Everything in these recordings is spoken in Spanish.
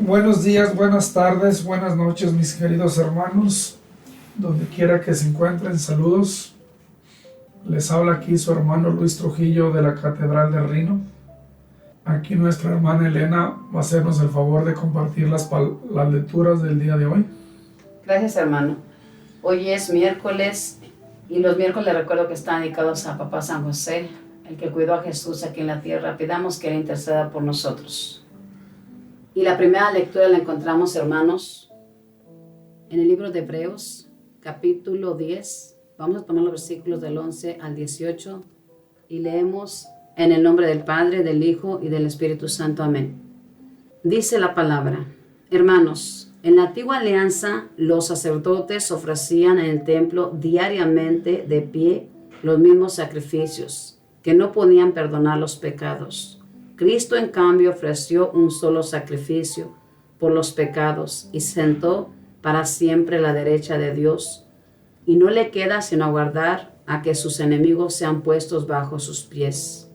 Buenos días, buenas tardes, buenas noches, mis queridos hermanos, donde quiera que se encuentren, saludos. Les habla aquí su hermano Luis Trujillo de la Catedral de Rino. Aquí nuestra hermana Elena va a hacernos el favor de compartir las lecturas del día de hoy. Gracias, hermano. Hoy es miércoles y los miércoles recuerdo que están dedicados a Papá San José, el que cuidó a Jesús aquí en la tierra. Pidamos que Él interceda por nosotros. Y la primera lectura la encontramos, hermanos, en el libro de Hebreos, capítulo 10. Vamos a tomar los versículos del 11 al 18 y leemos en el nombre del Padre, del Hijo y del Espíritu Santo. Amén. Dice la palabra: Hermanos, en la antigua alianza los sacerdotes ofrecían en el templo diariamente de pie los mismos sacrificios que no podían perdonar los pecados. Cristo, en cambio, ofreció un solo sacrificio por los pecados y sentó para siempre a la derecha de Dios, y no le queda sino aguardar a que sus enemigos sean puestos bajo sus pies.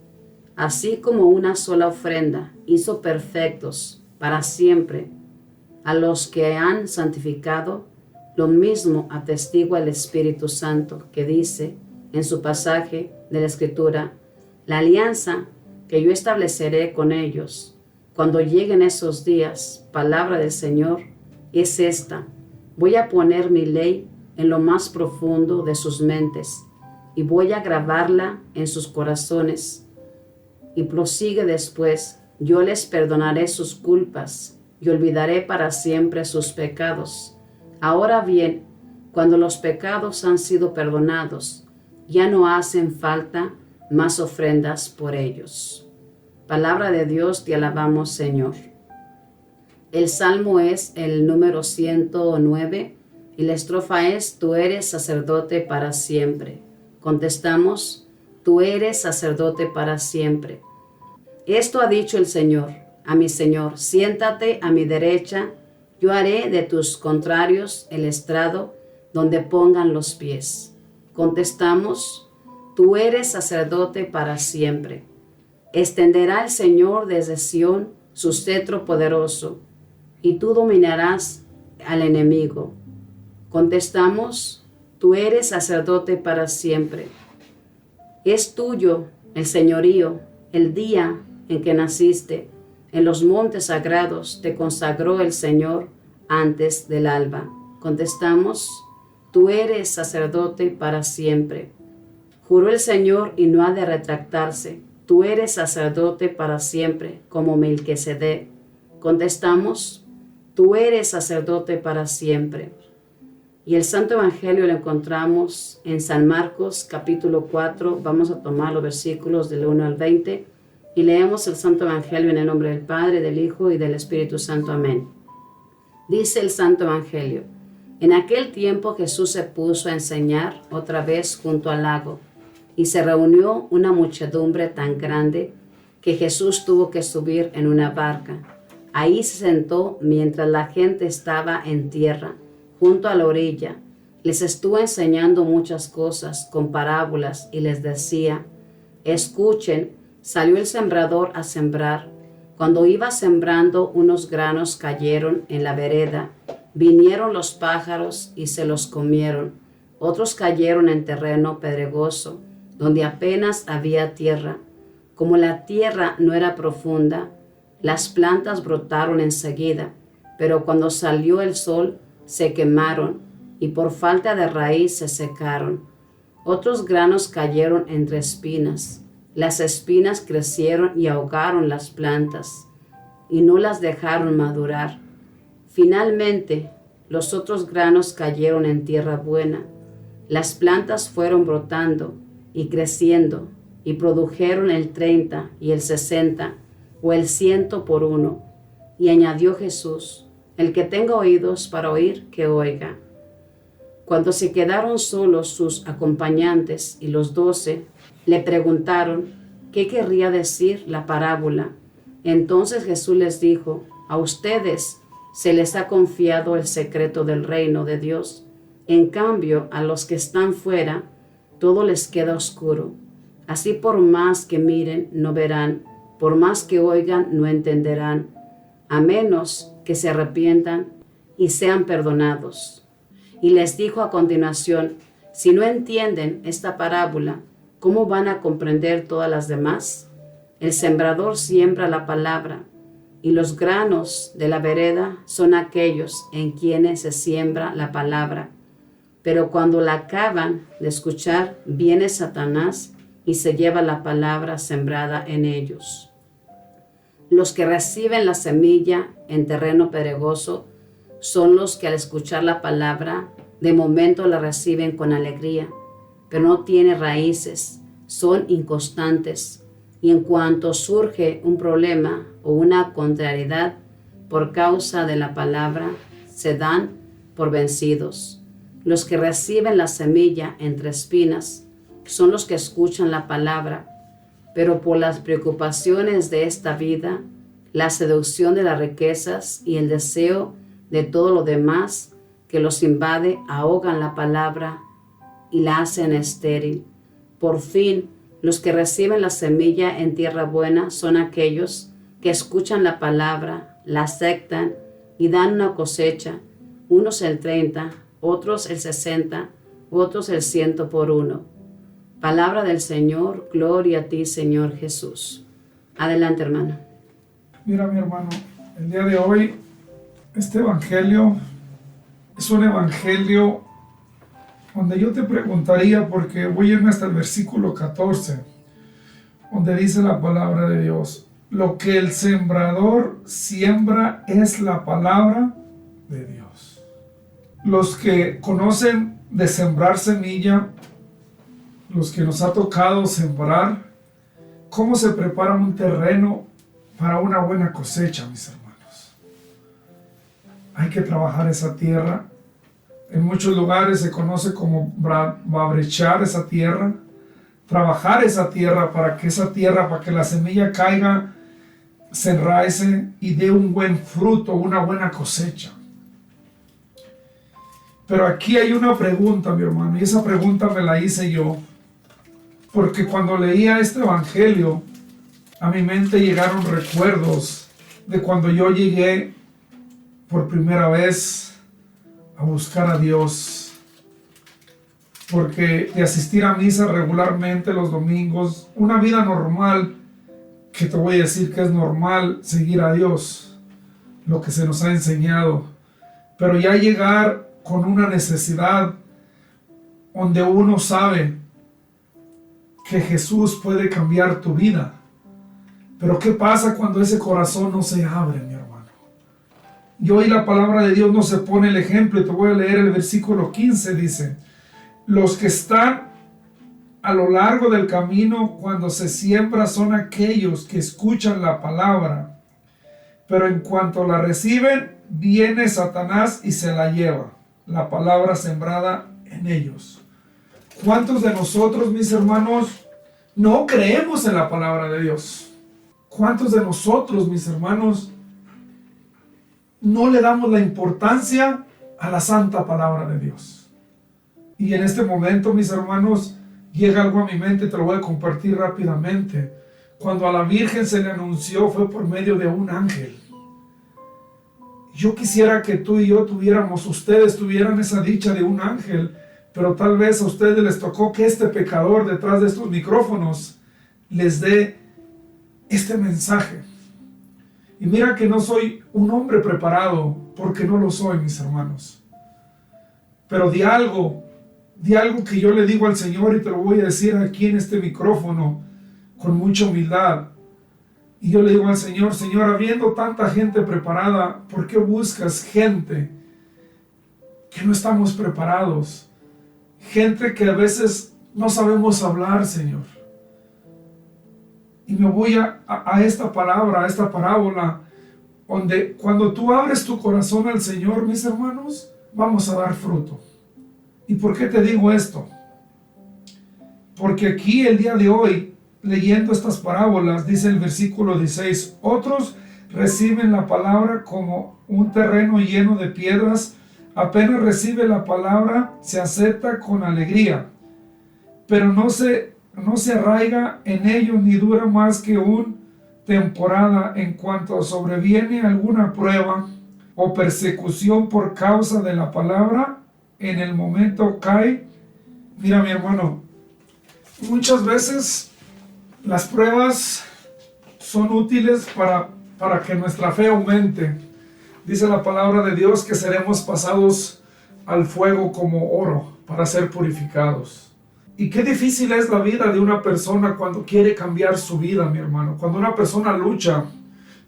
Así como una sola ofrenda hizo perfectos para siempre a los que han santificado, lo mismo atestigua el Espíritu Santo, que dice en su pasaje de la Escritura: la alianza que yo estableceré con ellos cuando lleguen esos días, palabra del Señor, es esta: voy a poner mi ley en lo más profundo de sus mentes y voy a grabarla en sus corazones. Y prosigue después: yo les perdonaré sus culpas y olvidaré para siempre sus pecados. Ahora bien, cuando los pecados han sido perdonados, ya no hacen falta más ofrendas por ellos. Palabra de Dios, te alabamos, Señor. El salmo es el número 109 y la estrofa es: tú eres sacerdote para siempre. Contestamos: tú eres sacerdote para siempre. Esto ha dicho el Señor a mi Señor: siéntate a mi derecha, yo haré de tus contrarios el estrado donde pongan los pies. Contestamos: tú eres sacerdote para siempre. Extenderá el Señor desde Sión su cetro poderoso, y tú dominarás al enemigo. Contestamos: tú eres sacerdote para siempre. Es tuyo el señorío, el día en que naciste. En los montes sagrados te consagró el Señor antes del alba. Contestamos: tú eres sacerdote para siempre. Juró el Señor y no ha de retractarse: tú eres sacerdote para siempre, como Melquisedec. Contestamos: tú eres sacerdote para siempre. Y el Santo Evangelio lo encontramos en San Marcos, capítulo 4. Vamos a tomar los versículos del 1 al 20 y leemos el Santo Evangelio en el nombre del Padre, del Hijo y del Espíritu Santo. Amén. Dice el Santo Evangelio: en aquel tiempo Jesús se puso a enseñar otra vez junto al lago, y se reunió una muchedumbre tan grande que Jesús tuvo que subir en una barca. Ahí se sentó mientras la gente estaba en tierra, junto a la orilla. Les estuvo enseñando muchas cosas con parábolas y les decía: escuchen, salió el sembrador a sembrar. Cuando iba sembrando, unos granos cayeron en la vereda. Vinieron los pájaros y se los comieron. Otros cayeron en terreno pedregoso, donde apenas había tierra. Como la tierra no era profunda, las plantas brotaron enseguida, pero cuando salió el sol se quemaron y por falta de raíz se secaron. Otros granos cayeron entre espinas. Las espinas crecieron y ahogaron las plantas y no las dejaron madurar. Finalmente, los otros granos cayeron en tierra buena. Las plantas fueron brotando y creciendo y produjeron el 30 y el 60 o el 100 por uno. Y añadió Jesús: el que tenga oídos para oír, que oiga. Cuando se quedaron solos sus acompañantes y los 12, le preguntaron qué querría decir la parábola. Entonces Jesús les dijo: a ustedes se les ha confiado el secreto del reino de Dios. En cambio, a los que están fuera, todo les queda oscuro. Así, por más que miren, no verán, por más que oigan, no entenderán, a menos que se arrepientan y sean perdonados. Y les dijo a continuación: si no entienden esta parábola, ¿cómo van a comprender todas las demás? El sembrador siembra la palabra, y los granos de la vereda son aquellos en quienes se siembra la palabra. Pero cuando la acaban de escuchar, viene Satanás y se lleva la palabra sembrada en ellos. Los que reciben la semilla en terreno pedregoso son los que al escuchar la palabra, de momento la reciben con alegría, pero no tiene raíces, son inconstantes, y en cuanto surge un problema o una contrariedad por causa de la palabra, se dan por vencidos. Los que reciben la semilla entre espinas son los que escuchan la palabra, pero por las preocupaciones de esta vida, la seducción de las riquezas y el deseo de todo lo demás que los invade ahogan la palabra y la hacen estéril. Por fin, los que reciben la semilla en tierra buena son aquellos que escuchan la palabra, la aceptan y dan una cosecha, unos el 30, otros el 60, otros el 100 por uno. Palabra del Señor, gloria a ti, Señor Jesús. Adelante, hermano. Mira, mi hermano, el día de hoy, este evangelio es un evangelio donde yo te preguntaría, porque voy a irme hasta el versículo 14, donde dice la palabra de Dios: lo que el sembrador siembra es la palabra de Dios. Los que conocen de sembrar semilla, los que nos ha tocado sembrar, cómo se prepara un terreno para una buena cosecha, mis hermanos. Hay que trabajar esa tierra. En muchos lugares se conoce como babrechar esa tierra, trabajar esa tierra para que la semilla caiga, se enraice y dé un buen fruto, una buena cosecha. Pero aquí hay una pregunta, mi hermano, y esa pregunta me la hice yo, porque cuando leía este evangelio, a mi mente llegaron recuerdos de cuando yo llegué por primera vez a buscar a Dios, porque de asistir a misa regularmente los domingos, una vida normal, que te voy a decir que es normal seguir a Dios, lo que se nos ha enseñado, pero ya llegar con una necesidad donde uno sabe que Jesús puede cambiar tu vida. Pero ¿qué pasa cuando ese corazón no se abre, mi hermano? Y hoy la palabra de Dios nos se pone el ejemplo, y te voy a leer el versículo 15, dice: los que están a lo largo del camino cuando se siembra son aquellos que escuchan la palabra, pero en cuanto la reciben, viene Satanás y se la lleva, la palabra sembrada en ellos. ¿Cuántos de nosotros, mis hermanos, no creemos en la palabra de Dios? ¿Cuántos de nosotros, mis hermanos, no le damos la importancia a la santa palabra de Dios? Y en este momento, mis hermanos, llega algo a mi mente, te lo voy a compartir rápidamente. Cuando a la Virgen se le anunció, fue por medio de un ángel. Yo quisiera que tú y yo ustedes tuvieran esa dicha de un ángel, pero tal vez a ustedes les tocó que este pecador detrás de estos micrófonos les dé este mensaje. Y mira que no soy un hombre preparado, porque no lo soy, mis hermanos. Pero de algo que yo le digo al Señor, y te lo voy a decir aquí en este micrófono, con mucha humildad. Y yo le digo al Señor: Señor, habiendo tanta gente preparada, ¿por qué buscas gente que no estamos preparados? Gente que a veces no sabemos hablar, Señor. Y me voy a esta palabra, a esta parábola, donde cuando tú abres tu corazón al Señor, mis hermanos, vamos a dar fruto. ¿Y por qué te digo esto? Porque aquí el día de hoy, leyendo estas parábolas, dice el versículo 16: otros reciben la palabra como un terreno lleno de piedras, apenas recibe la palabra, se acepta con alegría, pero no se arraiga en ellos ni dura más que una temporada. En cuanto sobreviene alguna prueba o persecución por causa de la palabra, en el momento cae. Mira, mi hermano, muchas veces las pruebas son útiles para que nuestra fe aumente. Dice la palabra de Dios que seremos pasados al fuego como oro para ser purificados. Y qué difícil es la vida de una persona cuando quiere cambiar su vida, mi hermano. Cuando una persona lucha,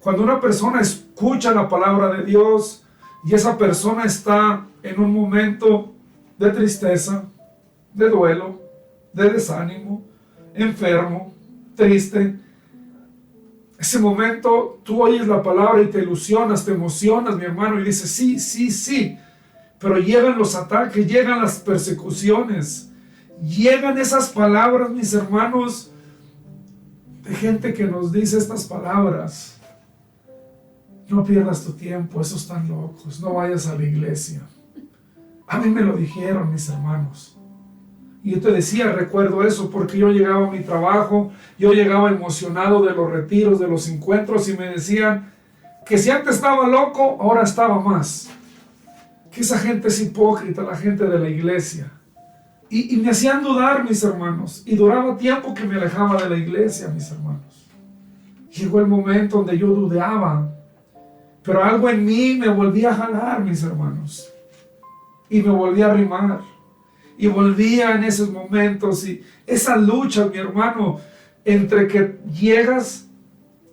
cuando una persona escucha la palabra de Dios y esa persona está en un momento de tristeza, de duelo, de desánimo, enfermo, triste. Ese momento tú oyes la palabra y te ilusionas, te emocionas, mi hermano, y dices sí, sí, sí. Pero llegan los ataques, llegan las persecuciones, llegan esas palabras, mis hermanos, de gente que nos dice estas palabras. No pierdas tu tiempo, esos están locos, no vayas a la iglesia. A mí me lo dijeron mis hermanos. Y yo te decía, recuerdo eso, porque yo llegaba a mi trabajo, yo llegaba emocionado de los retiros, de los encuentros, y me decían que si antes estaba loco, ahora estaba más. Que esa gente es hipócrita, la gente de la iglesia. Y me hacían dudar, mis hermanos, y duraba tiempo que me alejaba de la iglesia, mis hermanos. Llegó el momento donde yo dudaba, pero algo en mí me volvía a jalar, mis hermanos, y me volvía a arrimar. Y volvía en esos momentos y esa lucha, mi hermano, entre que llegas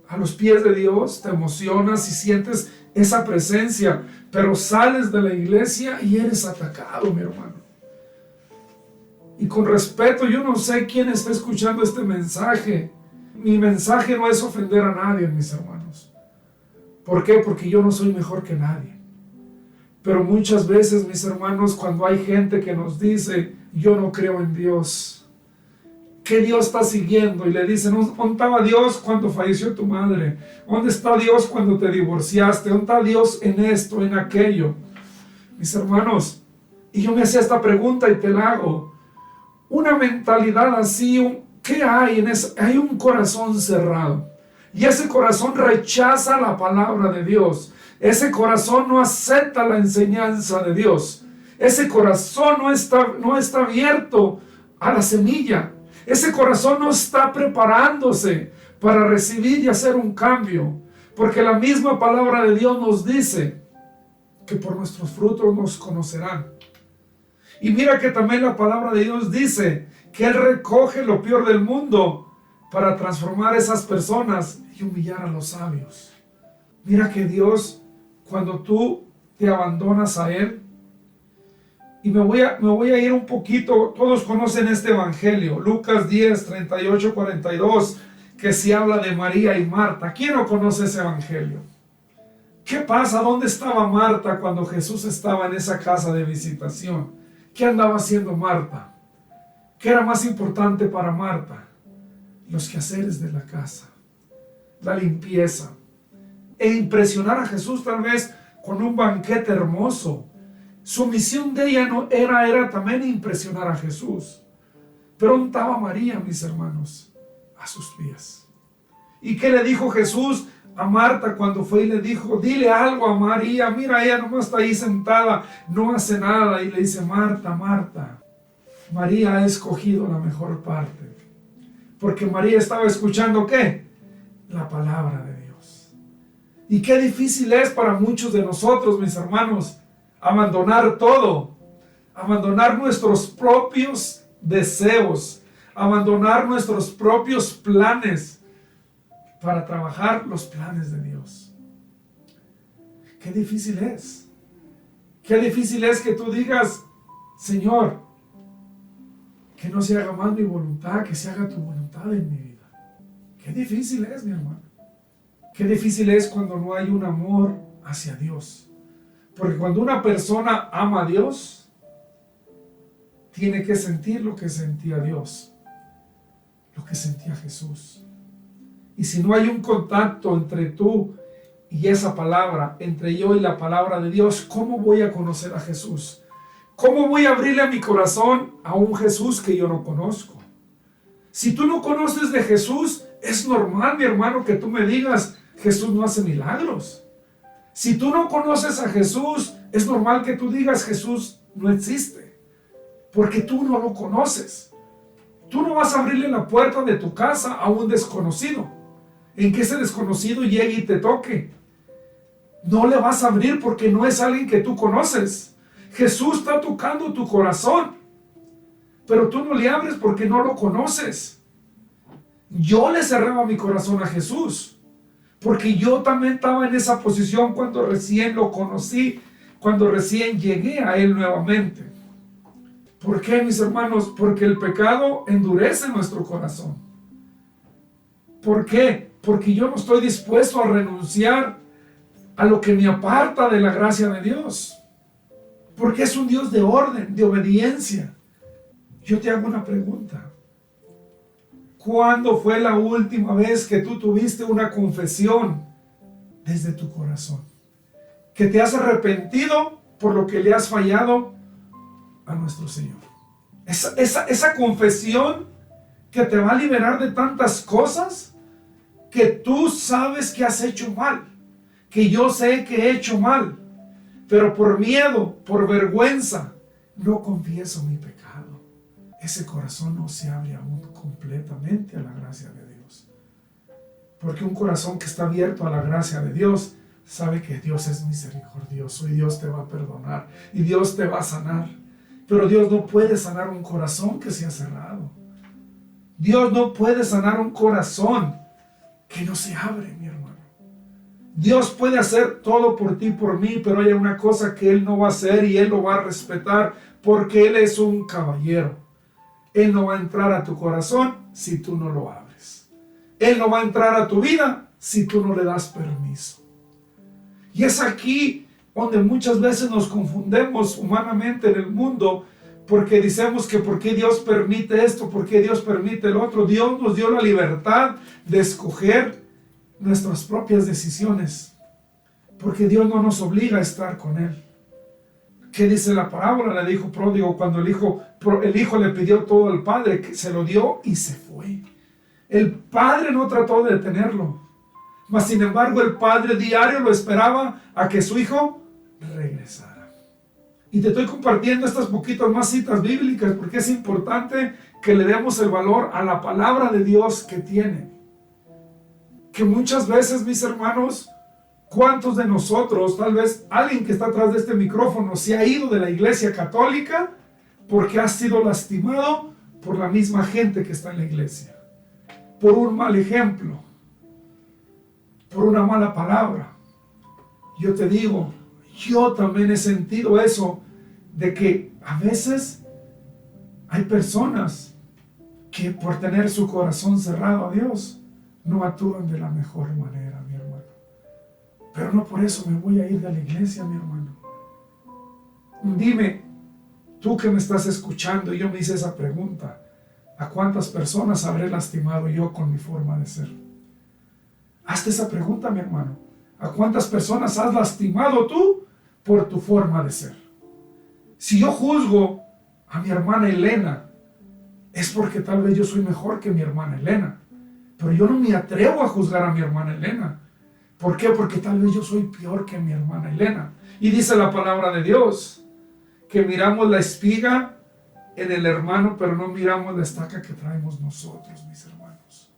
a los pies de Dios, te emocionas y sientes esa presencia, pero sales de la iglesia y eres atacado, mi hermano. Y con respeto, yo no sé quién está escuchando este mensaje. Mi mensaje no es ofender a nadie, mis hermanos. ¿Por qué? Porque yo no soy mejor que nadie. Pero muchas veces, mis hermanos, cuando hay gente que nos dice, yo no creo en Dios, ¿qué Dios está siguiendo? Y le dicen, ¿dónde estaba Dios cuando falleció tu madre? ¿Dónde está Dios cuando te divorciaste? ¿Dónde está Dios en esto, en aquello? Mis hermanos, y yo me hacía esta pregunta y te la hago. Una mentalidad así, ¿qué hay en eso? Hay un corazón cerrado. Y ese corazón rechaza la palabra de Dios. Ese corazón no acepta la enseñanza de Dios. Ese corazón no está abierto a la semilla. Ese corazón no está preparándose para recibir y hacer un cambio. Porque la misma palabra de Dios nos dice que por nuestros frutos nos conocerán. Y mira que también la palabra de Dios dice que Él recoge lo peor del mundo para transformar a esas personas y humillar a los sabios. Mira que Dios, cuando tú te abandonas a Él, y me voy a ir un poquito, todos conocen este evangelio, Lucas 10, 38, 42, que se habla de María y Marta. ¿Quién no conoce ese evangelio? ¿Qué pasa? ¿Dónde estaba Marta cuando Jesús estaba en esa casa de visitación? ¿Qué andaba haciendo Marta? ¿Qué era más importante para Marta? Los quehaceres de la casa, la limpieza, e impresionar a Jesús tal vez con un banquete hermoso. Su misión de ella no era también impresionar a Jesús. Pero ¿dónde estaba María, mis hermanos? A sus pies. ¿Y qué le dijo Jesús a Marta cuando fue y le dijo, dile algo a María? Mira, ella nomás está ahí sentada, no hace nada. Y le dice, Marta, Marta, María ha escogido la mejor parte. Porque María estaba escuchando, ¿qué? La palabra de Dios. Y qué difícil es para muchos de nosotros, mis hermanos, abandonar todo, abandonar nuestros propios deseos, abandonar nuestros propios planes para trabajar los planes de Dios. Qué difícil es. Qué difícil es que tú digas, Señor, que no se haga más mi voluntad, que se haga tu voluntad en mi vida. Qué difícil es, mi hermano. Qué difícil es cuando no hay un amor hacia Dios. Porque cuando una persona ama a Dios, tiene que sentir lo que sentía Dios, lo que sentía Jesús. Y si no hay un contacto entre tú y esa palabra, entre yo y la palabra de Dios, ¿cómo voy a conocer a Jesús? ¿Cómo voy a abrirle a mi corazón a un Jesús que yo no conozco? Si tú no conoces de Jesús, es normal, mi hermano, que tú me digas, Jesús no hace milagros. Si tú no conoces a Jesús, es normal que tú digas Jesús no existe, porque tú no lo conoces. Tú no vas a abrirle la puerta de tu casa a un desconocido, en que ese desconocido llegue y te toque. No le vas a abrir porque no es alguien que tú conoces. Jesús está tocando tu corazón, pero tú no le abres porque no lo conoces. Yo le cerraba mi corazón a Jesús, porque yo también estaba en esa posición cuando recién lo conocí, cuando recién llegué a Él nuevamente. ¿Por qué, mis hermanos? Porque el pecado endurece nuestro corazón. ¿Por qué? Porque yo no estoy dispuesto a renunciar a lo que me aparta de la gracia de Dios. Porque es un Dios de orden, de obediencia. Yo te hago una pregunta. ¿Cuándo fue la última vez que tú tuviste una confesión desde tu corazón? Que te has arrepentido por lo que le has fallado a nuestro Señor. Esa confesión que te va a liberar de tantas cosas que tú sabes que has hecho mal, que yo sé que he hecho mal, pero por miedo, por vergüenza, no confieso mi pecado. Ese corazón no se abre aún completamente a la gracia de Dios. Porque un corazón que está abierto a la gracia de Dios sabe que Dios es misericordioso y Dios te va a perdonar y Dios te va a sanar. Pero Dios no puede sanar un corazón que se ha cerrado. Dios no puede sanar un corazón que no se abre, mi hermano. Dios puede hacer todo por ti y por mí, pero hay una cosa que Él no va a hacer y Él lo va a respetar porque Él es un caballero. Él no va a entrar a tu corazón si tú no lo abres. Él no va a entrar a tu vida si tú no le das permiso. Y es aquí donde muchas veces nos confundemos humanamente en el mundo, porque decimos que por qué Dios permite esto, por qué Dios permite el otro. Dios nos dio la libertad de escoger nuestras propias decisiones, porque Dios no nos obliga a estar con Él. ¿Qué dice la parábola del hijo pródigo? Cuando el hijo le pidió todo al padre, que se lo dio y se fue. El padre no trató de detenerlo, mas sin embargo el padre diario lo esperaba a que su hijo regresara. Y te estoy compartiendo estas poquitas más citas bíblicas porque es importante que le demos el valor a la palabra de Dios que tiene. Que muchas veces, mis hermanos, ¿cuántos de nosotros, tal vez alguien que está atrás de este micrófono, se ha ido de la iglesia católica porque ha sido lastimado por la misma gente que está en la iglesia? Por un mal ejemplo, por una mala palabra. Yo te digo, yo también he sentido eso, de que a veces hay personas que por tener su corazón cerrado a Dios, no actúan de la mejor manera, mi hermano. Pero no por eso me voy a ir de la iglesia, mi hermano. Dime, tú que me estás escuchando, y yo me hice esa pregunta, ¿a cuántas personas habré lastimado yo con mi forma de ser? Hazte esa pregunta, mi hermano. ¿A cuántas personas has lastimado tú por tu forma de ser? Si yo juzgo a mi hermana Elena, es porque tal vez yo soy mejor que mi hermana Elena. Pero yo no me atrevo a juzgar a mi hermana Elena. ¿Por qué? Porque tal vez yo soy peor que mi hermana Elena. Y dice la palabra de Dios que miramos la espiga en el hermano, pero no miramos la estaca que traemos nosotros, mis hermanos.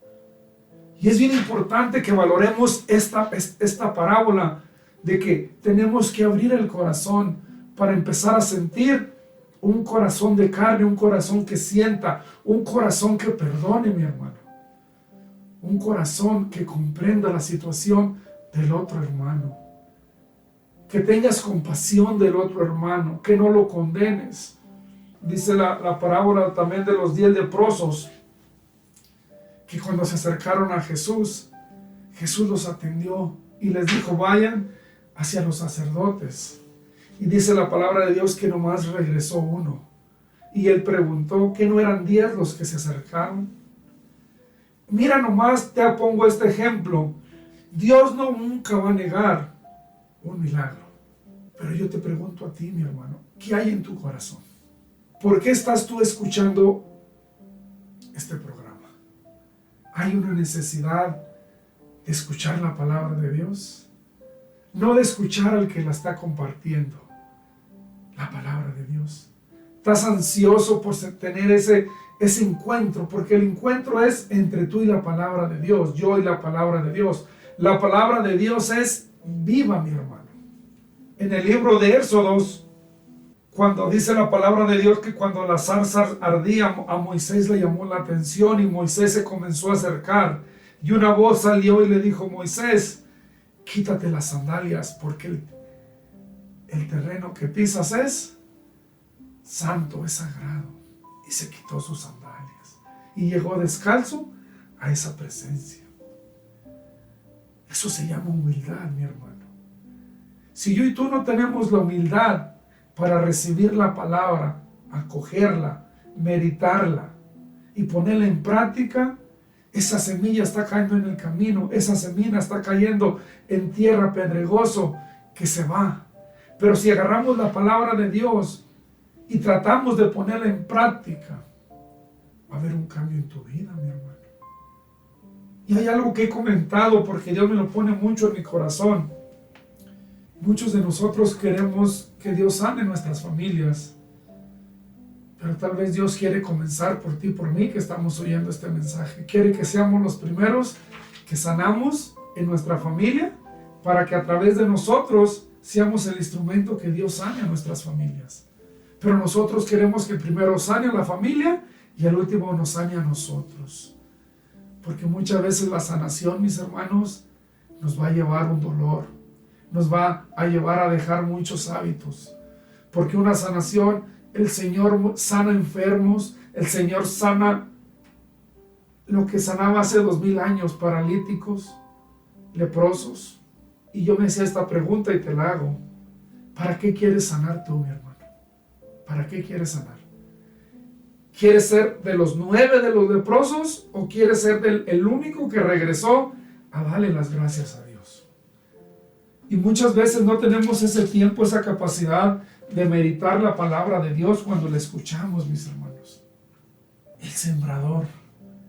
Y es bien importante que valoremos esta parábola de que tenemos que abrir el corazón para empezar a sentir un corazón de carne, un corazón que sienta, un corazón que perdone, mi hermano. Un corazón que comprenda la situación del otro hermano. Que tengas compasión del otro hermano, que no lo condenes. Dice la parábola también de los 10 leprosos, que cuando se acercaron a Jesús, Jesús los atendió y les dijo, vayan hacia los sacerdotes. Y dice la palabra de Dios que nomás regresó uno. Y él preguntó, ¿que no eran 10 los que se acercaron? Mira nomás, te pongo este ejemplo. Dios nunca va a negar un milagro. Pero yo te pregunto a ti, mi hermano, ¿qué hay en tu corazón? ¿Por qué estás tú escuchando este programa? ¿Hay una necesidad de escuchar la palabra de Dios? no de escuchar al que la está compartiendo, la palabra de Dios. Estás ansioso por tener ese encuentro, porque el encuentro es entre tú y la palabra de Dios, yo y la palabra de Dios. La palabra de Dios es viva, mi hermano. En el libro de Éxodos, cuando dice la palabra de Dios que cuando la zarza ardía, a Moisés le llamó la atención y Moisés se comenzó a acercar. Y una voz salió y le dijo: Moisés, quítate las sandalias, porque el terreno que pisas es santo, es sagrado. Y se quitó sus sandalias y llegó descalzo a esa presencia. Eso se llama humildad, mi hermano. Si yo y tú no tenemos la humildad para recibir la palabra, acogerla, meditarla y ponerla en práctica, esa semilla está cayendo en el camino, esa semilla está cayendo en tierra pedregoso que se va. Pero si agarramos la palabra de Dios y tratamos de ponerla en práctica, va a haber un cambio en tu vida, mi hermano. Y hay algo que he comentado porque Dios me lo pone mucho en mi corazón. Muchos de nosotros queremos que Dios sane nuestras familias, pero tal vez Dios quiere comenzar por ti y por mí que estamos oyendo este mensaje. Quiere que seamos los primeros que sanamos en nuestra familia, para que a través de nosotros seamos el instrumento que Dios sane a nuestras familias. Pero nosotros queremos que primero sane a la familia y al último nos sane a nosotros. Porque muchas veces la sanación, mis hermanos, nos va a llevar un dolor, nos va a llevar a dejar muchos hábitos. Porque una sanación, el Señor sana enfermos, el Señor sana lo que sanaba hace 2000 años, paralíticos, leprosos. Y yo me hacía esta pregunta y te la hago: ¿para qué quieres sanar tú, mi hermano? ¿Para qué quieres sanar? ¿Quieres ser de los 9 de los leprosos o quieres ser el único que regresó a darle las gracias a Dios? Y muchas veces no tenemos ese tiempo, esa capacidad de meditar la palabra de Dios cuando la escuchamos, mis hermanos. El sembrador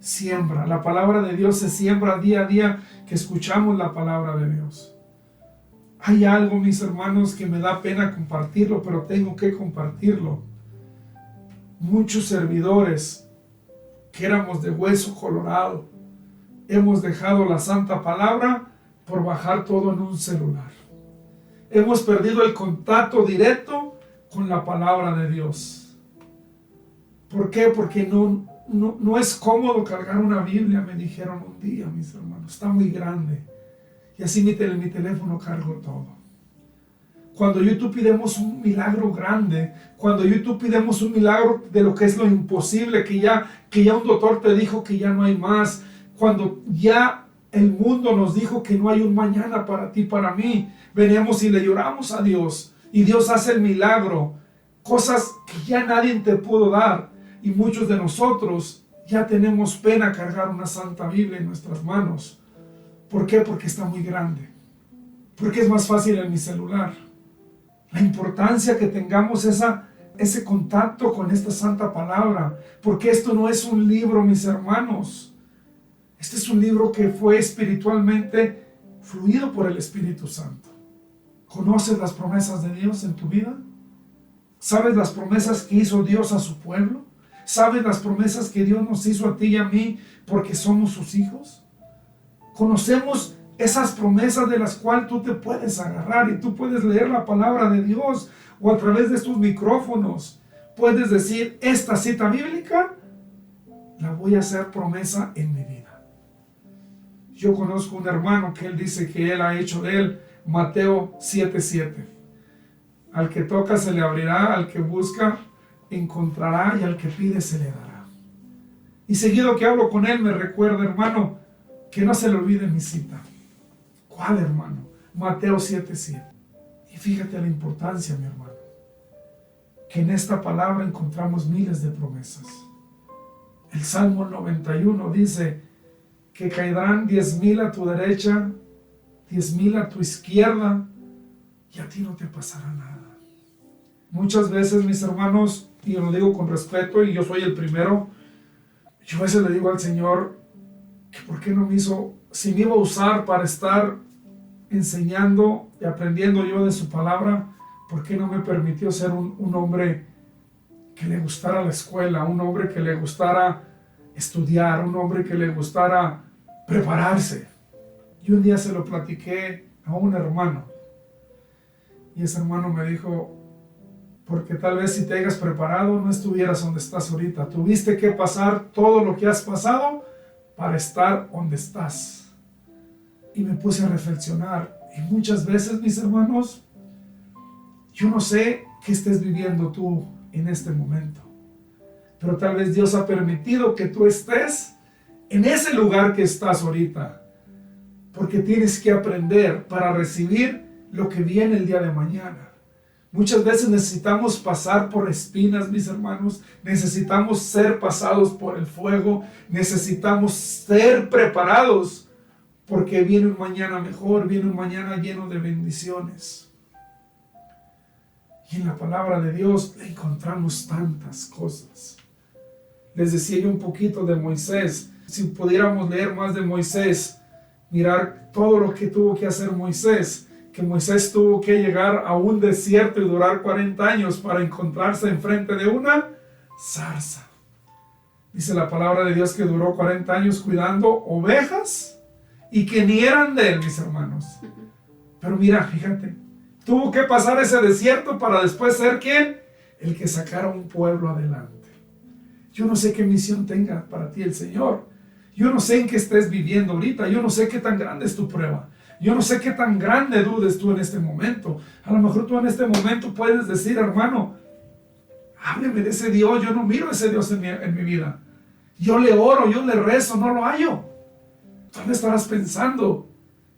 siembra. La palabra de Dios se siembra día a día que escuchamos la palabra de Dios. Hay algo, mis hermanos, que me da pena compartirlo, pero tengo que compartirlo. Muchos servidores que éramos de hueso colorado, hemos dejado la santa palabra por bajar todo en un celular. Hemos perdido el contacto directo con la palabra de Dios. ¿Por qué? Porque no es cómodo cargar una Biblia, me dijeron un día, mis hermanos. Está muy grande. Y así mi teléfono cargo todo. Cuando yo y tú pidemos un milagro grande, cuando yo y tú pidemos un milagro de lo que es lo imposible, que ya un doctor te dijo que ya no hay más, cuando ya el mundo nos dijo que no hay un mañana para ti, para mí, venimos y le lloramos a Dios, y Dios hace el milagro, cosas que ya nadie te pudo dar, y muchos de nosotros ya tenemos pena cargar una santa Biblia en nuestras manos. ¿Por qué? Porque está muy grande, porque es más fácil en mi celular. La importancia que tengamos ese contacto con esta santa palabra, porque esto no es un libro, mis hermanos. Este es un libro que fue espiritualmente fluido por el Espíritu Santo. ¿Conoces las promesas de Dios en tu vida? ¿Sabes las promesas que hizo Dios a su pueblo? ¿Sabes las promesas que Dios nos hizo a ti y a mí porque somos sus hijos? ¿Conocemos esas promesas de las cuales tú te puedes agarrar y tú puedes leer la palabra de Dios, o a través de estos micrófonos puedes decir: esta cita bíblica la voy a hacer promesa en mi vida? Yo conozco un hermano que él dice que él ha hecho de él Mateo 7:7. Al que toca se le abrirá, al que busca encontrará, y al que pide se le dará. Y seguido que hablo con él me recuerda, hermano, que no se le olvide mi cita. ¿Cuál, hermano? Mateo 7:7. Y fíjate la importancia, mi hermano, que en esta palabra encontramos miles de promesas. El Salmo 91 dice que caerán 10,000 a tu derecha, 10,000 a tu izquierda, y a ti no te pasará nada. Muchas veces, mis hermanos, y lo digo con respeto, y yo soy el primero, yo a veces le digo al Señor que por qué no me hizo, si me iba a usar para estar enseñando y aprendiendo yo de su palabra, ¿por qué no me permitió ser un hombre que le gustara la escuela, un hombre que le gustara estudiar, un hombre que le gustara prepararse? Y un día se lo platiqué a un hermano, y ese hermano me dijo, porque tal vez si te hayas preparado no estuvieras donde estás ahorita. Tuviste que pasar todo lo que has pasado para estar donde estás. Y me puse a reflexionar. Y muchas veces, mis hermanos, yo no sé qué estés viviendo tú en este momento, pero tal vez Dios ha permitido que tú estés en ese lugar que estás ahorita, porque tienes que aprender para recibir lo que viene el día de mañana. Muchas veces necesitamos pasar por espinas, mis hermanos. Necesitamos ser pasados por el fuego. Necesitamos ser preparados porque viene un mañana mejor, viene un mañana lleno de bendiciones. Y en la palabra de Dios encontramos tantas cosas. Les decía yo un poquito de Moisés. Si pudiéramos leer más de Moisés, mirar todo lo que tuvo que hacer Moisés, que Moisés tuvo que llegar a un desierto y durar 40 años para encontrarse enfrente de una zarza. Dice la palabra de Dios que duró 40 años cuidando ovejas y que ni eran de él, mis hermanos. Pero mira, fíjate, tuvo que pasar ese desierto para después ser ¿quién? El que sacara un pueblo adelante. Yo no sé qué misión tenga para ti el Señor. Yo no sé en qué estés viviendo ahorita. Yo no sé qué tan grande es tu prueba. Yo no sé qué tan grande dudes tú en este momento. A lo mejor tú en este momento puedes decir, hermano, hábleme de ese Dios. Yo no miro a ese Dios en mi vida. Yo le oro, yo le rezo, no lo hallo. Tal vez estarás pensando,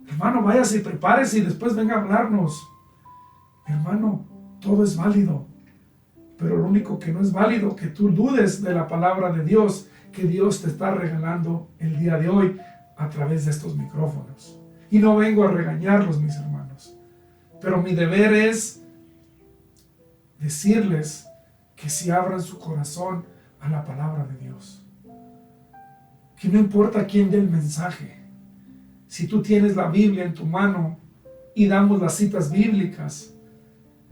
hermano, váyase y prepárese y después venga a hablarnos. Hermano, todo es válido. Pero lo único que no es válido, que tú dudes de la palabra de Dios, que Dios te está regalando el día de hoy a través de estos micrófonos. Y no vengo a regañarlos, mis hermanos, pero mi deber es decirles que si abran su corazón a la palabra de Dios. Que no importa quién dé el mensaje. Si tú tienes la Biblia en tu mano y damos las citas bíblicas,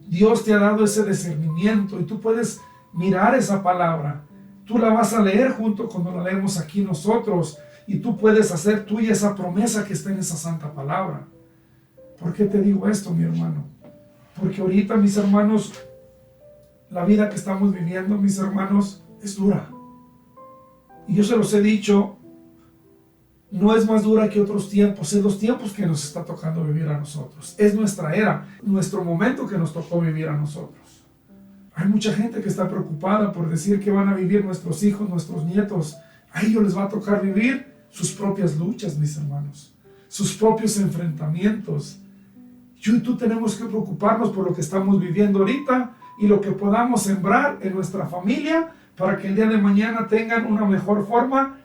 Dios te ha dado ese discernimiento y tú puedes mirar esa palabra. Tú la vas a leer junto cuando la leemos aquí nosotros. Y tú puedes hacer tuya esa promesa que está en esa santa palabra. ¿Por qué te digo esto, mi hermano? Porque ahorita, mis hermanos, la vida que estamos viviendo, mis hermanos, es dura. Y yo se los he dicho, no es más dura que otros tiempos, es los tiempos que nos está tocando vivir a nosotros. Es nuestra era, nuestro momento que nos tocó vivir a nosotros. Hay mucha gente que está preocupada por decir que van a vivir nuestros hijos, nuestros nietos. A ellos les va a tocar vivir sus propias luchas, mis hermanos, sus propios enfrentamientos. Yo y tú tenemos que preocuparnos por lo que estamos viviendo ahorita y lo que podamos sembrar en nuestra familia para que el día de mañana tengan una mejor forma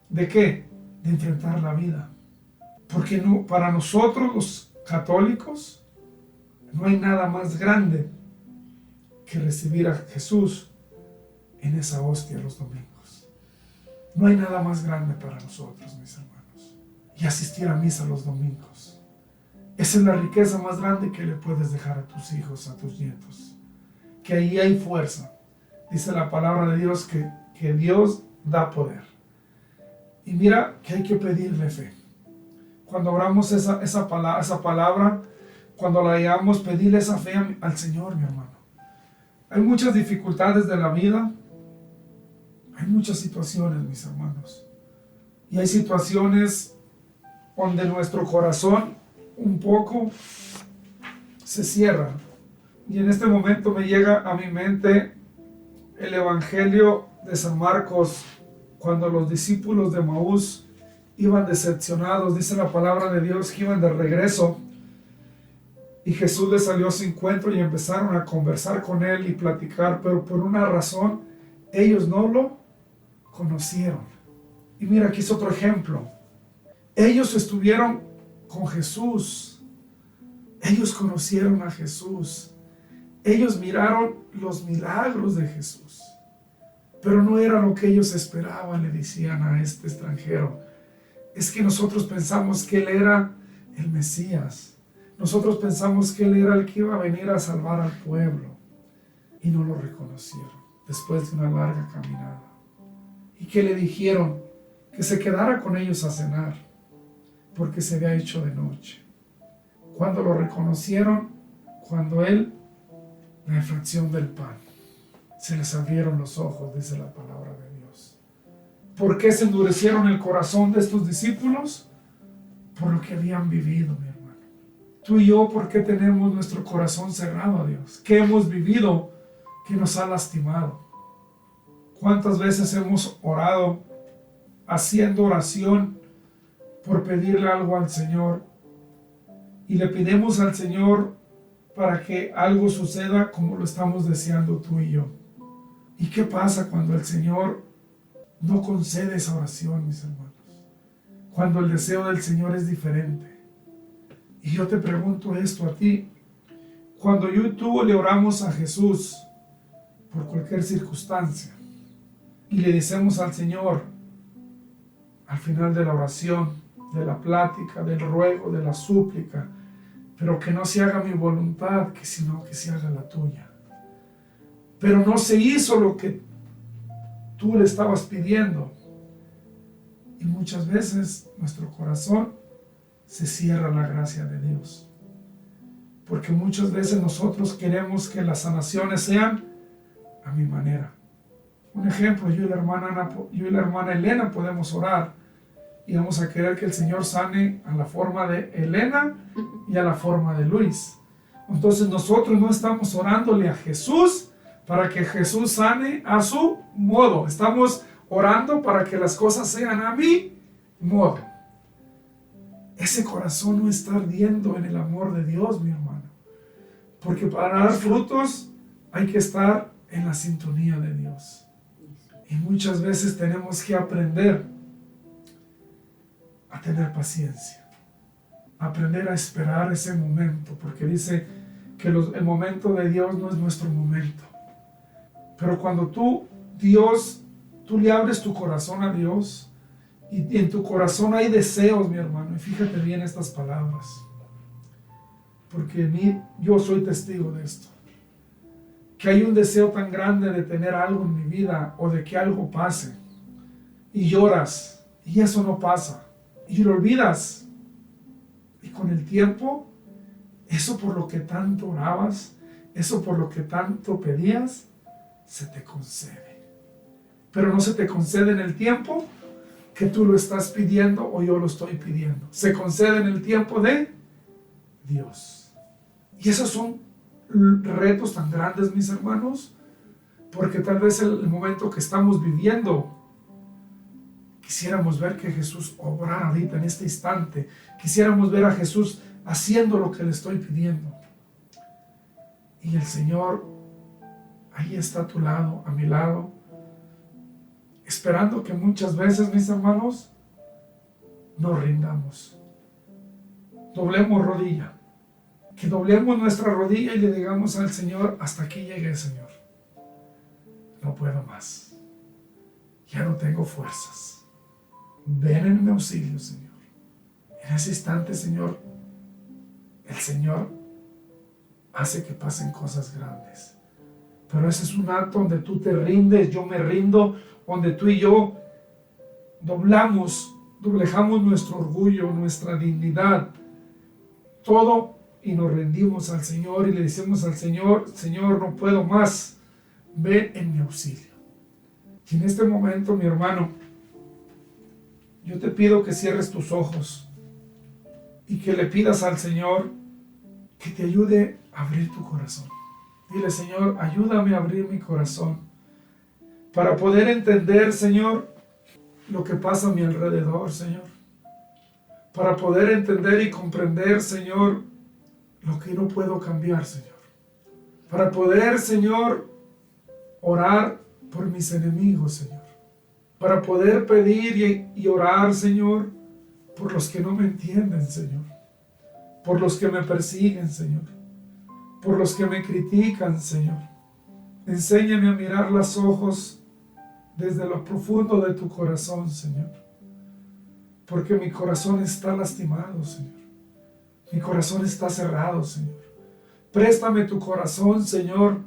¿de qué? De enfrentar la vida. Porque no, para nosotros los católicos no hay nada más grande que recibir a Jesús en esa hostia los domingos. No hay nada más grande para nosotros, mis hermanos. Y asistir a misa los domingos. Esa es la riqueza más grande que le puedes dejar a tus hijos, a tus nietos. Que ahí hay fuerza. Dice la palabra de Dios que Dios da poder. Y mira que hay que pedirle fe. Cuando oramos esa palabra, cuando la leamos, pedirle esa fe al Señor, mi hermano. Hay muchas dificultades de la vida. Hay muchas situaciones, mis hermanos. Y hay situaciones donde nuestro corazón un poco se cierra. Y en este momento me llega a mi mente el Evangelio de San Marcos, cuando los discípulos de Maús iban decepcionados. Dice la palabra de Dios que iban de regreso. Y Jesús les salió a su encuentro y empezaron a conversar con él y platicar. Pero por una razón, ellos no lo conocieron. Y mira, aquí es otro ejemplo. Ellos estuvieron con Jesús. Ellos conocieron a Jesús. Ellos miraron los milagros de Jesús. Pero no era lo que ellos esperaban, le decían a este extranjero. Es que nosotros pensamos que él era el Mesías. Nosotros pensamos que Él era el que iba a venir a salvar al pueblo y no lo reconocieron después de una larga caminada. Y que le dijeron que se quedara con ellos a cenar porque se había hecho de noche. Cuando lo reconocieron, cuando Él, la fracción del pan, se les abrieron los ojos, dice la palabra de Dios. ¿Por qué se endurecieron el corazón de estos discípulos? Por lo que habían vivido, mi hermano. Tú y yo, ¿por qué tenemos nuestro corazón cerrado a Dios? ¿Qué hemos vivido que nos ha lastimado? ¿Cuántas veces hemos orado haciendo oración por pedirle algo al Señor y le pedimos al Señor para que algo suceda como lo estamos deseando tú y yo? ¿Y qué pasa cuando el Señor no concede esa oración, mis hermanos? Cuando el deseo del Señor es diferente. Y yo te pregunto esto a ti. Cuando yo y tú le oramos a Jesús por cualquier circunstancia y le decimos al Señor al final de la oración, de la plática, del ruego, de la súplica, pero que no se haga mi voluntad, sino que se haga la tuya. Pero no se hizo lo que tú le estabas pidiendo. Y muchas veces nuestro corazón se cierra a la gracia de Dios. Porque muchas veces nosotros queremos que las sanaciones sean a mi manera. Un ejemplo, yo y la hermana Elena podemos orar y vamos a querer que el Señor sane a la forma de Elena y a la forma de Luis. Entonces nosotros no estamos orándole a Jesús para que Jesús sane a su modo. Estamos orando para que las cosas sean a mi modo. Ese corazón no está ardiendo en el amor de Dios, mi hermano. Porque para dar frutos hay que estar en la sintonía de Dios. Y muchas veces tenemos que aprender a tener paciencia. Aprender a esperar ese momento. Porque dice que el momento de Dios no es nuestro momento. Pero cuando tú le abres tu corazón a Dios, y en tu corazón hay deseos, mi hermano, y fíjate bien estas palabras, porque yo soy testigo de esto, que hay un deseo tan grande de tener algo en mi vida, o de que algo pase, y lloras, y eso no pasa, y lo olvidas, y con el tiempo, eso por lo que tanto orabas, eso por lo que tanto pedías, se te concede. Pero no se te concede en el tiempo que tú lo estás pidiendo o yo lo estoy pidiendo. Se concede en el tiempo de Dios. Y esos son retos tan grandes, mis hermanos, porque tal vez el momento que estamos viviendo, quisiéramos ver que Jesús obrara ahorita en este instante. Quisiéramos ver a Jesús haciendo lo que le estoy pidiendo. Y el Señor ahí está a tu lado, a mi lado, esperando que muchas veces, mis hermanos, nos rindamos. Doblemos rodilla. Que doblemos nuestra rodilla y le digamos al Señor, hasta aquí llegué, Señor. No puedo más. Ya no tengo fuerzas. Ven en mi auxilio, Señor. En ese instante, Señor, el Señor hace que pasen cosas grandes. Pero ese es un acto donde tú te rindes, yo me rindo, donde tú y yo doblejamos nuestro orgullo, nuestra dignidad, todo, y nos rendimos al Señor y le decimos al Señor, Señor, no puedo más, ven en mi auxilio. Y en este momento, mi hermano, yo te pido que cierres tus ojos y que le pidas al Señor que te ayude a abrir tu corazón. Dile, Señor, ayúdame a abrir mi corazón para poder entender, Señor, lo que pasa a mi alrededor, Señor. Para poder entender y comprender, Señor, lo que no puedo cambiar, Señor. Para poder, Señor, orar por mis enemigos, Señor. Para poder pedir y orar, Señor, por los que no me entienden, Señor. Por los que me persiguen, Señor. Por los que me critican, Señor. Enséñame a mirar los ojos desde lo profundo de tu corazón, Señor. Porque mi corazón está lastimado, Señor. Mi corazón está cerrado, Señor. Préstame tu corazón, Señor,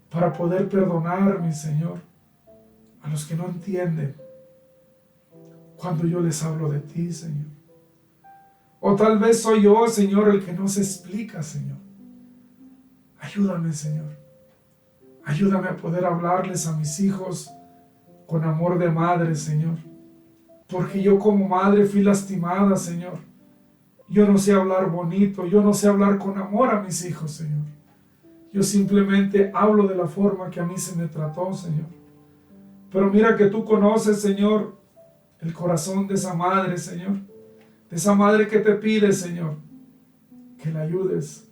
para poder perdonar, mi Señor, a los que no entienden cuando yo les hablo de ti, Señor. O tal vez soy yo, Señor, el que no se explica, Señor. Ayúdame, Señor. Ayúdame a poder hablarles a mis hijos con amor de madre, Señor. Porque yo como madre fui lastimada, Señor. Yo no sé hablar bonito, yo no sé hablar con amor a mis hijos, Señor. Yo simplemente hablo de la forma que a mí se me trató, Señor. Pero mira que tú conoces, Señor, el corazón de esa madre, Señor. De esa madre que te pide, Señor, que la ayudes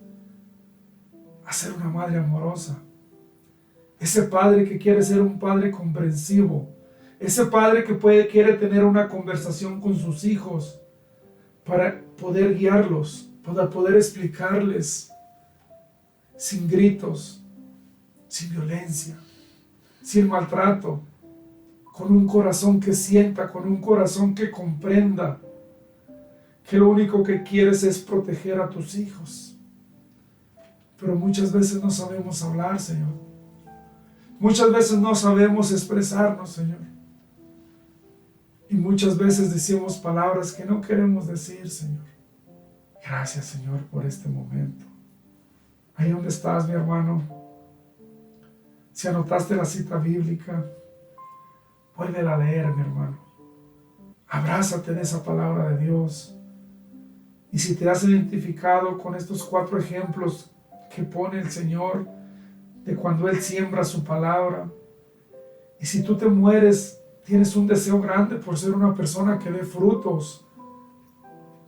a ser una madre amorosa. Ese padre que quiere ser un padre comprensivo. Ese padre que quiere tener una conversación con sus hijos para poder guiarlos, para poder explicarles sin gritos, sin violencia, sin maltrato, con un corazón que sienta, con un corazón que comprenda que lo único que quieres es proteger a tus hijos. Pero muchas veces no sabemos hablar, Señor. Muchas veces no sabemos expresarnos, Señor. Y muchas veces decimos palabras que no queremos decir, Señor. Gracias, Señor, por este momento. Ahí donde estás, mi hermano. Si anotaste la cita bíblica, vuélvela a leer, mi hermano. Abrázate de esa palabra de Dios. Y si te has identificado con estos 4 ejemplos que pone el Señor de cuando Él siembra su palabra, y si tú te mueres, tienes un deseo grande por ser una persona que dé frutos,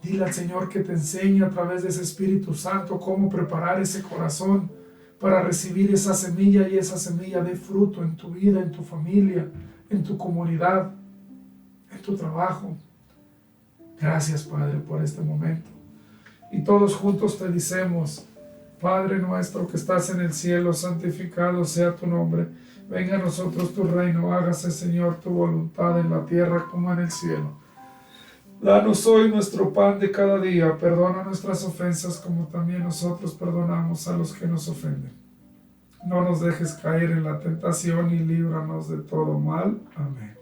dile al Señor que te enseñe a través de ese Espíritu Santo cómo preparar ese corazón para recibir esa semilla y esa semilla dé fruto en tu vida, en tu familia, en tu comunidad, en tu trabajo. Gracias, Padre, por este momento. Y todos juntos te decimos: Padre nuestro que estás en el cielo, santificado sea tu nombre. Venga a nosotros tu reino, hágase, Señor, tu voluntad en la tierra como en el cielo. Danos hoy nuestro pan de cada día. Perdona nuestras ofensas como también nosotros perdonamos a los que nos ofenden. No nos dejes caer en la tentación y líbranos de todo mal. Amén.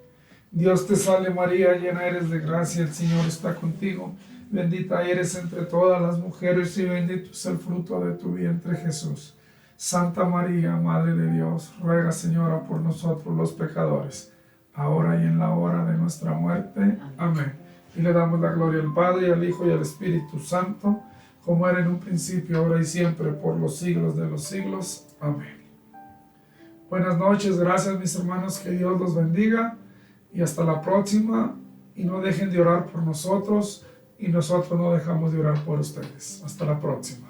Dios te salve María, llena eres de gracia, el Señor está contigo. Bendita eres entre todas las mujeres y bendito es el fruto de tu vientre, Jesús. Santa María, Madre de Dios, ruega, Señora, por nosotros los pecadores, ahora y en la hora de nuestra muerte. Amén. Y le damos la gloria al Padre, al Hijo y al Espíritu Santo, como era en un principio, ahora y siempre, por los siglos de los siglos. Amén. Buenas noches, gracias mis hermanos, que Dios los bendiga y hasta la próxima. Y no dejen de orar por nosotros y nosotros no dejamos de orar por ustedes. Hasta la próxima.